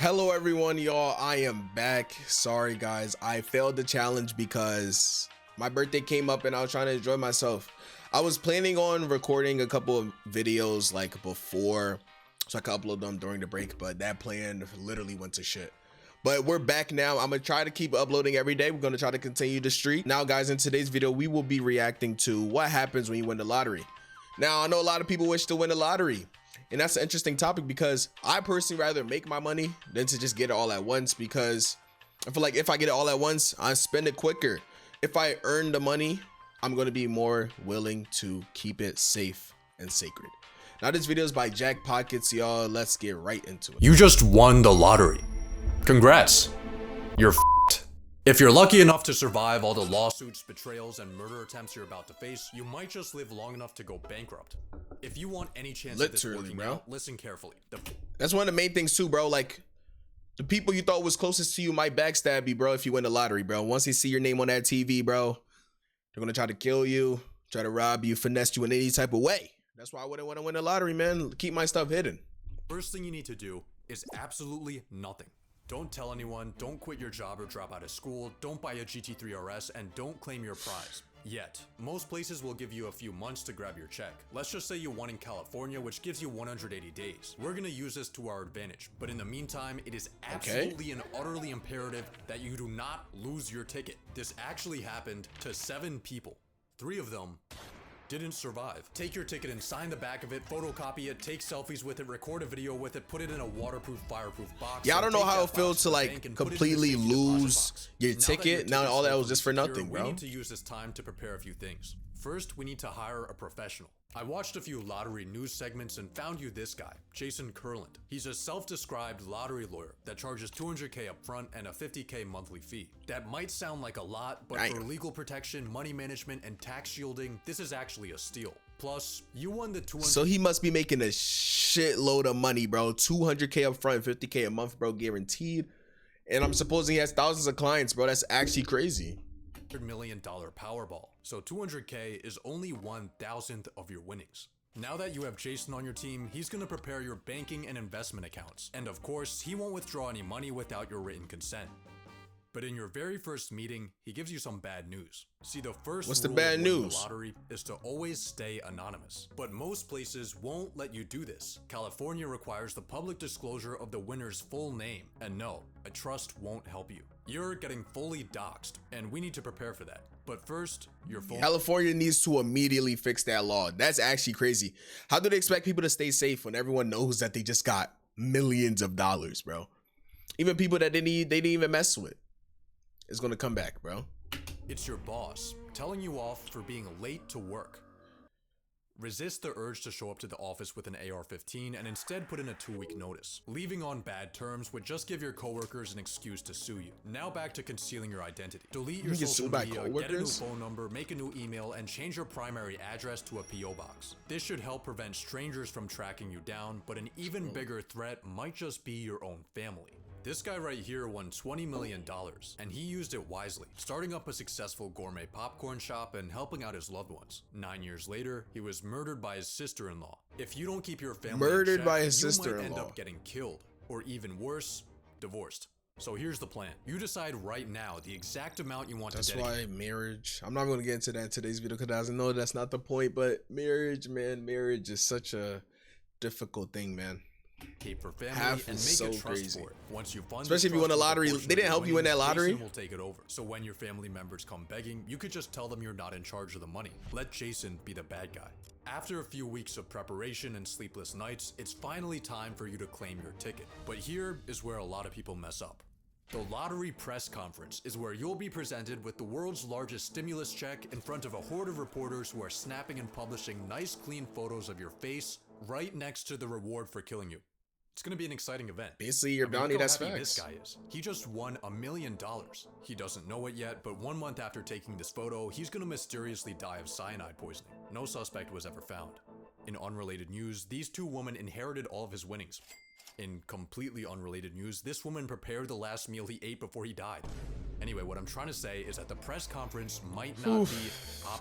Hello everyone, y'all. I am back. Sorry guys, I failed the challenge because my birthday came up and I was trying to enjoy myself. I was planning on recording a couple of videos like before so I could upload them during the break, but that plan literally went to shit. But we're back now. I'm gonna try to keep uploading every day. We're gonna try to continue the streak. Now guys, in today's video we will be reacting to what happens when you win the lottery. Now I know a lot of people wish to win the lottery, and that's an interesting topic because I personally rather make my money than to just get it all at once, because I feel like if I get it all at once, I spend it quicker. If I earn the money, I'm going to be more willing to keep it safe and sacred. Now this video is by Jack Pockets, y'all. Let's get right into it. You just won the lottery. Congrats. You're f***ed. If you're lucky enough to survive all the lawsuits, betrayals, and murder attempts you're about to face, you might just live long enough to go bankrupt. If you want any chance of this working out, listen carefully. That's one of the main things too, bro. Like, the people you thought was closest to you might backstab you, bro, if you win the lottery, bro. Once they see your name on that TV, bro, they're gonna try to kill you, try to rob you, finesse you in any type of way. That's why I wouldn't want to win the lottery, man. Keep my stuff hidden. First thing you need to do is absolutely nothing. Don't tell anyone, don't quit your job or drop out of school, don't buy a GT3 RS, and don't claim your prize. Yet. Most places will give you a few months to grab your check. Let's just say you won in California, which gives you 180 days. We're gonna use this to our advantage, but in the meantime, it is absolutely and utterly imperative that you do not lose your ticket. This actually happened to 7 people. 3 of them didn't survive. Take your ticket and sign the back of it, photocopy it, take selfies with it, record a video with it, put it in a waterproof, fireproof box. Yeah, I don't know how it feels to like completely lose your ticket. Now all that was just for nothing, bro. We need to use this time to prepare a few things. First, we need to hire a professional. I watched a few lottery news segments and found you this guy, Jason Kurland. He's a self-described lottery lawyer that charges $200K up front and a $50K monthly fee. That might sound like a lot, but for legal protection, money management, and tax shielding, this is actually a steal. Plus, you won the 200. So he must be making a shitload of money, bro. 200K up front, 50K a month, bro, guaranteed. And I'm supposing he has thousands of clients, bro. That's actually crazy. $100 million Powerball. So 200K is only 1,000th of your winnings. Now that you have Jason on your team, he's gonna prepare your banking and investment accounts. And of course, he won't withdraw any money without your written consent. But in your very first meeting, he gives you some bad news. See, the first What's the rule bad of winning news? The lottery is to always stay anonymous. But most places won't let you do this. California requires the public disclosure of the winner's full name. And no, a trust won't help you. You're getting fully doxxed, and we need to prepare for that. But first, your phone. California needs to immediately fix that law. That's actually crazy. How do they expect people to stay safe when everyone knows that they just got millions of dollars, bro? Even people that they didn't even mess with. It's gonna come back, bro. It's your boss telling you off for being late to work. Resist the urge to show up to the office with an AR-15 and instead put in a 2-week notice. Leaving on bad terms would just give your coworkers an excuse to sue you. Now back to concealing your identity. Delete your social media, get a new phone number, make a new email, and change your primary address to a PO box. This should help prevent strangers from tracking you down, but an even bigger threat might just be your own family. This guy right here won $20 million, and he used it wisely, starting up a successful gourmet popcorn shop and helping out his loved ones. 9 years later, he was murdered by his sister-in-law. If you don't keep your family in check, you might end up getting killed, or even worse, divorced. So here's the plan. You decide right now the exact amount you want to dedicate. That's why marriage, I'm not going to get into that in today's video because I know that's not the point, but marriage, man, marriage is such a difficult thing, man. Keep for family and make so a trust crazy. for it. Once you fund especially if you win a lottery, they didn't help you in that lottery. Jason will take it over. So when your family members come begging, you could just tell them you're not in charge of the money. Let Jason be the bad guy. After a few weeks of preparation and sleepless nights, it's finally time for you to claim your ticket. But here is where a lot of people mess up. The lottery press conference is where you'll be presented with the world's largest stimulus check in front of a horde of reporters who are snapping and publishing nice, clean photos of your face right next to the reward for killing you. It's gonna be an exciting event. Basically, your bounty, that's facts. This guy is. He just won $1 million. He doesn't know it yet, but 1 month after taking this photo, he's gonna mysteriously die of cyanide poisoning. No suspect was ever found. In unrelated news, these 2 women inherited all of his winnings. In completely unrelated news, this woman prepared the last meal he ate before he died. Anyway, what I'm trying to say is that the press conference might not be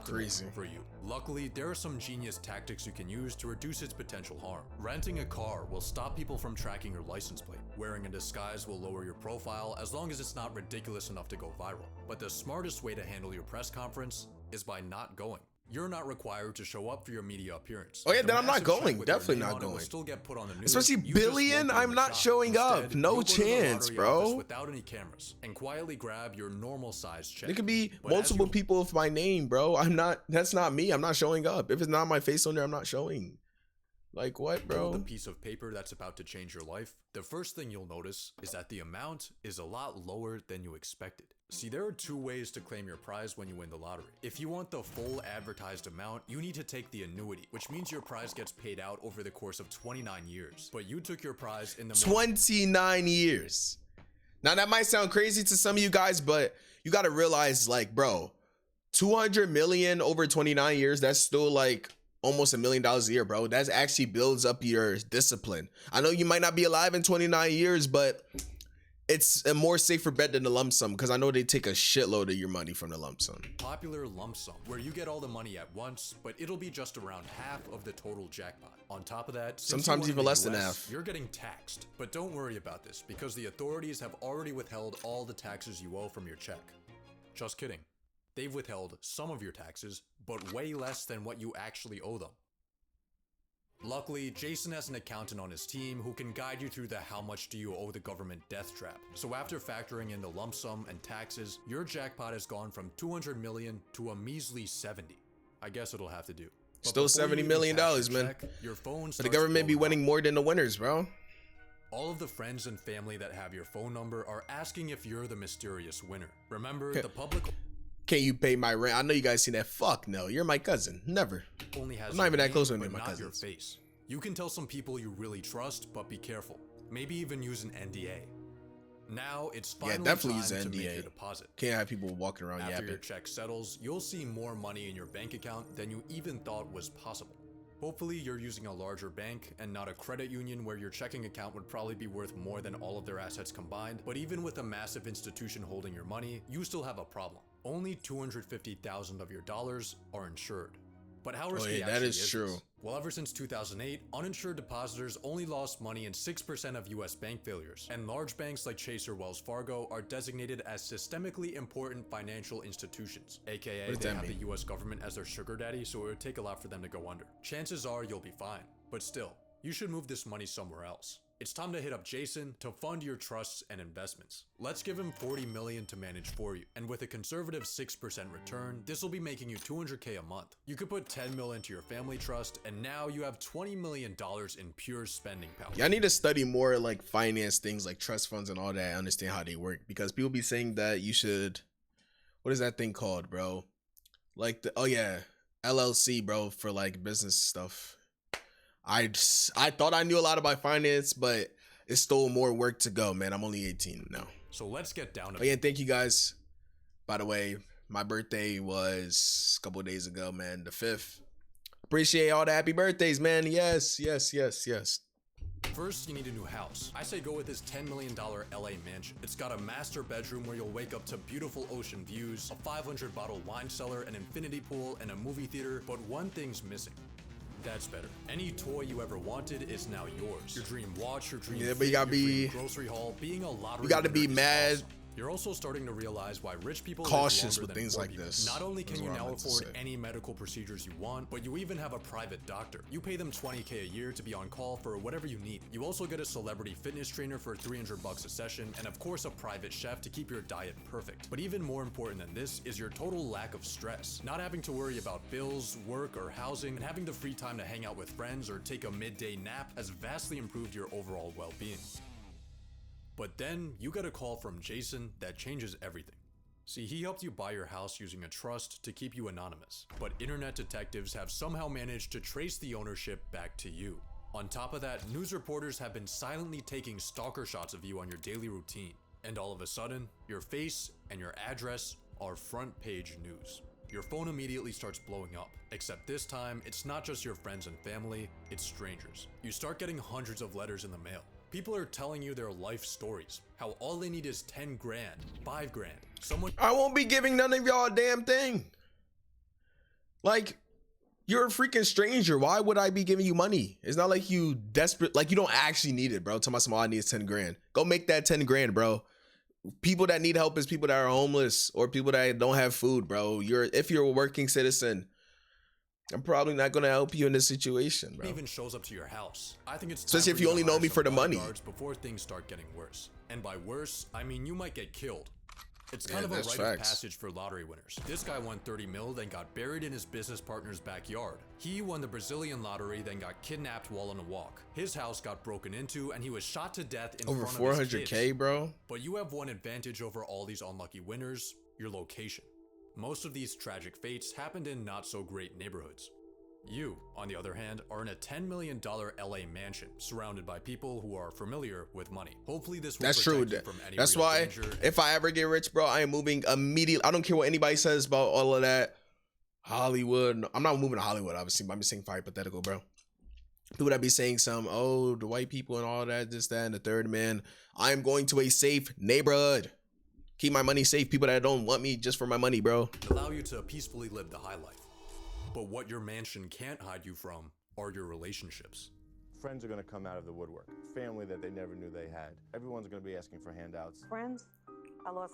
Crazy. optimal for you. Luckily, there are some genius tactics you can use to reduce its potential harm. Renting a car will stop people from tracking your license plate. Wearing a disguise will lower your profile as long as it's not ridiculous enough to go viral. But the smartest way to handle your press conference is by not going. You're not required to show up for your media appearance. Oh yeah, The then I'm not massive check going. with your Definitely name not on it will going. still get put on the news. Especially You just billion, won't be in I'm the not shot. showing up. Instead, No you'll go to the chance, lottery bro. office without any cameras and quietly grab your normal size check. It could be But as multiple you- people with my name, bro. I'm not. That's not me. I'm not showing up. If it's not my face on there, I'm not showing. Like what, hold bro? the piece of paper that's about to change your life, the first thing you'll notice is that the amount is a lot lower than you expected. See, there are two ways to claim your prize when you win the lottery. If you want the full advertised amount, you need to take the annuity, which means your prize gets paid out over the course of 29 years. But you took your prize in the 29 years. Now that might sound crazy to some of you guys, but you got to realize, like, bro, 200 million over 29 years. That's still like almost $1 million a year, bro. That actually builds up your discipline. I know you might not be alive in 29 years, but it's a more safer bet than the lump sum, because I know they take a shitload of your money from the lump sum. popular lump sum, where you get all the money at once, but it'll be just around half of the total jackpot. On top of that, since Sometimes you won even in the less than US, half. You're getting taxed. But don't worry about this, because the authorities have already withheld all the taxes you owe from your check. Just kidding. They've withheld some of your taxes, but way less than what you actually owe them. Luckily, Jason has an accountant on his team who can guide you through the how much do you owe the government death trap. So after factoring in the lump sum and taxes, your jackpot has gone from 200 million to a measly 70. I guess it'll have to do. But Still before you $70 even million, cash your man. check, your phone But the starts government be blowing up. winning more than the winners, bro. All of the friends and family that have your phone number are asking if you're the mysterious winner. Remember, the public Can you pay my rent? I know you guys seen that. Fuck no, you're my cousin. Never. only has I'm not your even that name, close with but my not your cousins. face. You can tell some people you really trust, but be careful. Maybe even use an NDA. Now it's finally definitely time use an to make NDA. your deposit. Can't have people walking around After your yapping. check settles, you'll see more money in your bank account than you even thought was possible. Hopefully you're using a larger bank and not a credit union where your checking account would probably be worth more than all of their assets combined, but even with a massive institution holding your money, you still have a problem. Only 250,000 of your dollars are insured. But how risky yeah, that actually is true. this? Well, ever since 2008, uninsured depositors only lost money in 6% of US bank failures, and large banks like Chase or Wells Fargo are designated as systemically important financial institutions, aka What does they that have mean? the US government as their sugar daddy, so it would take a lot for them to go under. Chances are you'll be fine, but still, you should move this money somewhere else. It's time to hit up Jason to fund your trusts and investments. Let's give him 40 million to manage for you, and with a conservative 6% return, this will be making you 200K a month. You could put 10 mil into your family trust, and now you have $20 million in pure spending power. Yeah, I need to study more like finance things like trust funds and all that. I understand how they work, because people be saying that you should, what is that thing called, bro? Like the, oh yeah, LLC, bro, for like business stuff. I thought I knew a lot about finance, but it's still more work to go, man. I'm only 18 now. So let's get down to Oh yeah, thank you guys. By the way, my birthday was a couple of days ago, man, the 5th. Appreciate all the happy birthdays, man. Yes, yes, yes, yes. First, you need a new house. I say go with this $10 million LA mansion. It's got a master bedroom where you'll wake up to beautiful ocean views, a 500 bottle wine cellar, an infinity pool, and a movie theater, but one thing's missing. That's better. Any toy you ever wanted is now yours. Your dream watch, your dream But you gotta fit, your be, dream grocery haul, being a lottery you gotta winner be is mad awesome. You're also starting to realize why rich people cautious live with longer things than poor like people. this. Not only can That's you what I now meant to afford say. any medical procedures you want, but you even have a private doctor. You pay them $20K a year to be on call for whatever you need. You also get a celebrity fitness trainer for $300 a session, and of course a private chef to keep your diet perfect. But even more important than this is your total lack of stress. Not having to worry about bills, work, or housing, and having the free time to hang out with friends or take a midday nap has vastly improved your overall well-being. But then you get a call from Jason that changes everything. See, he helped you buy your house using a trust to keep you anonymous, but internet detectives have somehow managed to trace the ownership back to you. On top of that, news reporters have been silently taking stalker shots of you on your daily routine, and all of a sudden, your face and your address are front page news. Your phone immediately starts blowing up, except this time, it's not just your friends and family, it's strangers. You start getting hundreds of letters in the mail. People are telling you their life stories, how all they need is 10 grand, 5 grand. Someone I won't be giving none of y'all a damn thing. Like, you're a freaking stranger. Why would I be giving you money? It's not like you desperate, like you don't actually need it, bro. Tell me all I need is 10 grand. Go make that 10 grand, bro. People that need help is people that are homeless or people that don't have food, bro. If you're a working citizen, I'm probably not gonna help you in this situation, bro. even shows up to your house. I think it's especially if you only know me for the money. Before things start getting worse. And by worse, I mean you might get killed. It's kind of a rite of passage for lottery winners. This guy won 30 mil, then got buried in his business partner's backyard. He won the Brazilian lottery, then got kidnapped while on a walk. His house got broken into, and he was shot to death in over front of his 400K, kids. bro. But you have one advantage over all these unlucky winners: your location. Most of these tragic fates happened in not so great neighborhoods. You, on the other hand, are in a $10 million LA mansion, surrounded by people who are familiar with money. Hopefully this will protect you from any That's real why danger. if I ever get rich, bro, I am moving immediately. I don't care what anybody says about all of that. Hollywood. I'm not moving to Hollywood, obviously, but I'm just saying for hypothetical, bro. People that be saying oh, the white people and all that, this, that, and the third, man. I am going to a safe neighborhood. Keep my money safe. People that don't want me just for my money, bro. Allow you to peacefully live the high life. But what your mansion can't hide you from are your relationships. Friends are going to come out of the woodwork. Family that they never knew they had. Everyone's going to be asking for handouts. Friends? I lost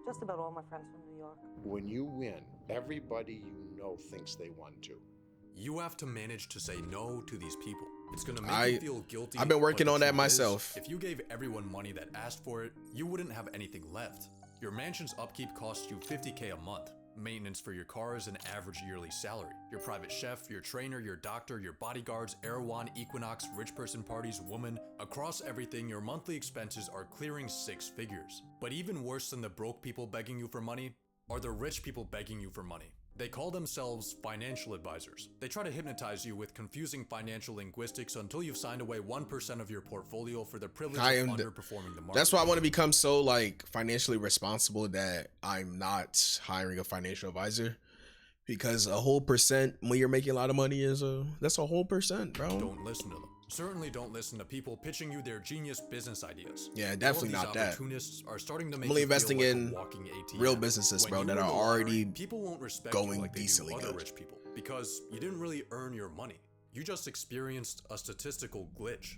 just about all my friends from New York. When you win, everybody you know thinks they won too. You have to manage to say no to these people. It's going to make you feel guilty. I've been working on that truth myself. Is, if you gave everyone money that asked for it, you wouldn't have anything left. Your mansion's upkeep costs you $50K a month. Maintenance for your car is an average yearly salary. Your private chef, your trainer, your doctor, your bodyguards, Erewhon, Equinox, rich person parties, woman. Across everything, your monthly expenses are clearing 6 figures. But even worse than the broke people begging you for money are the rich people begging you for money. They call themselves financial advisors. They try to hypnotize you with confusing financial linguistics until you've signed away 1% of your portfolio for the privilege of underperforming the market. That's why I want to become so financially responsible that I'm not hiring a financial advisor, because a whole percent when you're making a lot of money that's a whole percent, bro. Don't listen to them. Certainly don't listen to people pitching you their genius business ideas. Yeah, definitely not that. Opportunists are starting to make I'm only you feel investing like in a walking ATM. real businesses, bro, When that you are win the lottery, already people won't respect going you like they do decently other good. rich people, because you didn't really earn your money. You just experienced a statistical glitch.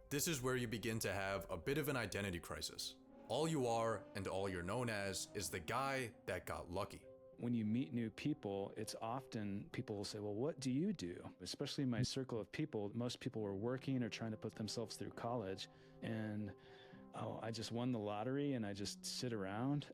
This is where you begin to have a bit of an identity crisis. All you are and all you're known as is the guy that got lucky. When you meet new people, it's often people will say, well, what do you do? Especially in my circle of people, most people were working or trying to put themselves through college. And, oh, I just won the lottery and I just sit around.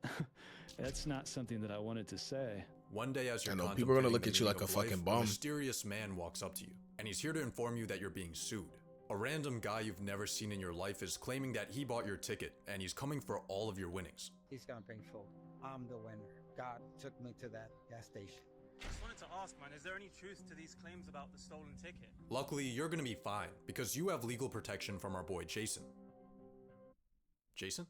That's not something that I wanted to say. One day as you're I know people are going to look at you like a fucking bum. A mysterious man walks up to you and he's here to inform you that you're being sued. A random guy you've never seen in your life is claiming that he bought your ticket and he's coming for all of your winnings. He's gonna bring full. I'm the winner. God took me to that gas station. Just wanted to ask, man, is there any truth to these claims about the stolen ticket? Luckily, you're gonna be fine because you have legal protection from our boy Jason. Jason?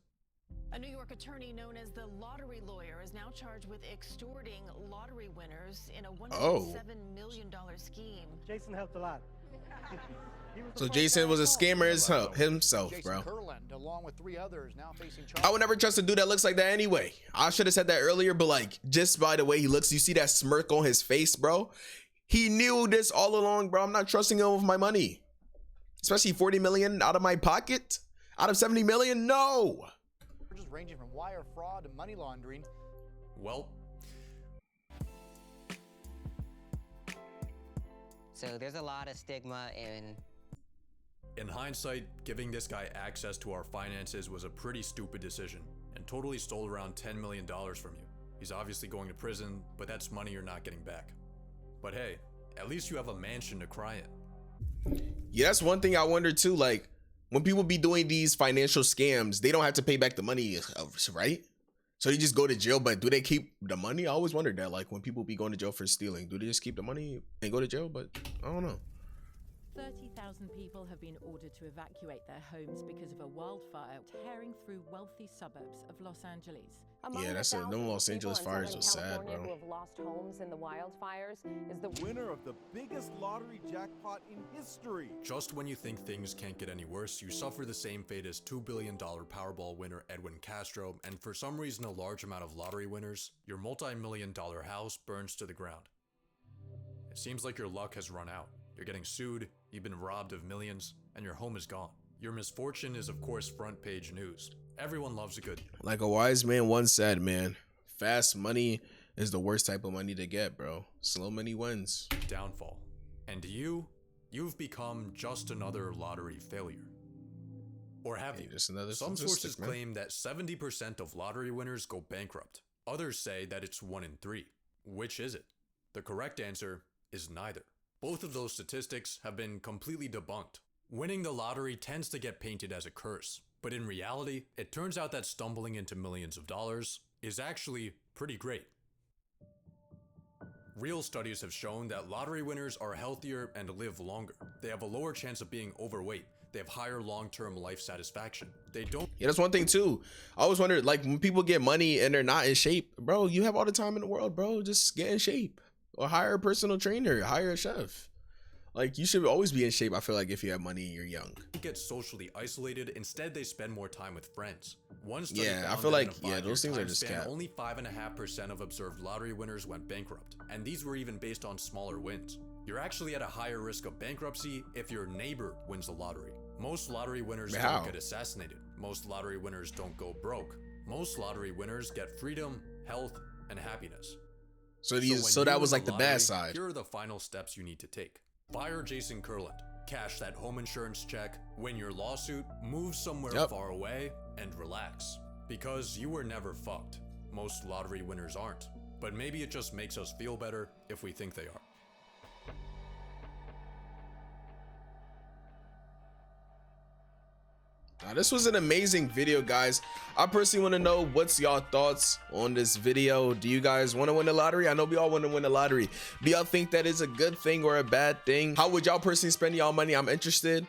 A New York attorney known as the lottery lawyer is now charged with extorting lottery winners in a $1.7 million scheme. Jason helped a lot. So Jason was a scammer himself, bro. Kurland, along with 3 others, now facing charges. I would never trust a dude that looks like that anyway. I should have said that earlier, but just by the way he looks, you see that smirk on his face, bro. He knew this all along, bro. I'm not trusting him with my money, especially 40 million out of my pocket, out of 70 million. No. Charges ranging from wire fraud to money laundering. Well, so there's a lot of stigma in hindsight, giving this guy access to our finances was a pretty stupid decision and totally stole around $10 million from you. He's obviously going to prison, but that's money you're not getting back. But hey, at least you have a mansion to cry in. Yeah, that's one thing I wonder too. When people be doing these financial scams, they don't have to pay back the money, right? So they just go to jail, but do they keep the money? I always wondered that, when people be going to jail for stealing, do they just keep the money and go to jail? But I don't know. 30,000 people have been ordered to evacuate their homes because of a wildfire tearing through wealthy suburbs of Los Angeles. Yeah, that's a them Los Angeles fires are sad, bro. Who have lost homes in the wildfires is the winner of the biggest lottery jackpot in history. Just when you think things can't get any worse, you suffer the same fate as $2 billion Powerball winner Edwin Castro, and for some reason a large amount of lottery winners, your multi-million-dollar house burns to the ground. It seems like your luck has run out. You're getting sued, you've been robbed of millions, and your home is gone. Your misfortune is of course front page news. Everyone loves a good... Like a wise man once said, man, fast money is the worst type of money to get, bro. Slow money wins. ...downfall. And you've become just another lottery failure. Or have you? Just another Some sources man. claim that 70% of lottery winners go bankrupt. Others say that it's 1 in 3. Which is it? The correct answer is neither. Both of those statistics have been completely debunked. Winning the lottery tends to get painted as a curse, but in reality, it turns out that stumbling into millions of dollars is actually pretty great. Real studies have shown that lottery winners are healthier and live longer. They have a lower chance of being overweight. They have higher long-term life satisfaction. They don't... Yeah, that's one thing too. I always wondered, like, when people get money and they're not in shape, bro, you have all the time in the world, bro. Just get in shape. Or hire a personal trainer, hire a chef. Like, you should always be in shape, I feel like, if you have money and you're young. Get socially isolated. Instead, they spend more time with friends. One study Yeah, I found feel that like, in a yeah, those things are just span, cap. only 5.5% of observed lottery winners went bankrupt. And these were even based on smaller wins. You're actually at a higher risk of bankruptcy if your neighbor wins the lottery. Most lottery winners don't get assassinated. Most lottery winners don't go broke. Most lottery winners get freedom, health, and happiness. So that was like the bad side. Here are the final steps you need to take. Fire Jason Kurland. Cash that home insurance check, win your lawsuit, move somewhere far away, and relax. Because you were never fucked. Most lottery winners aren't. But maybe it just makes us feel better if we think they are. Now, this was an amazing video, guys. I personally want to know what's y'all thoughts on this video. Do you guys want to win the lottery? I know we all want to win the lottery. Do y'all think that is a good thing or a bad thing? How would y'all personally spend y'all money? I'm interested.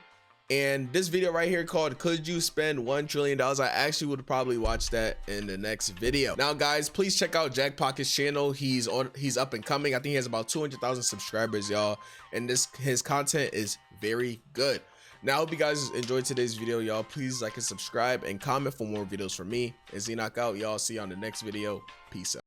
And this video right here called "Could You Spend $1 Trillion?" I actually would probably watch that in the next video. Now, guys, please check out Jack Pocket's channel. He's up and coming. I think he has about 200,000 subscribers, y'all. And his content is very good. Now, I hope you guys enjoyed today's video, y'all. Please like and subscribe and comment for more videos from me. It's Enoch out, y'all. See you on the next video. Peace out.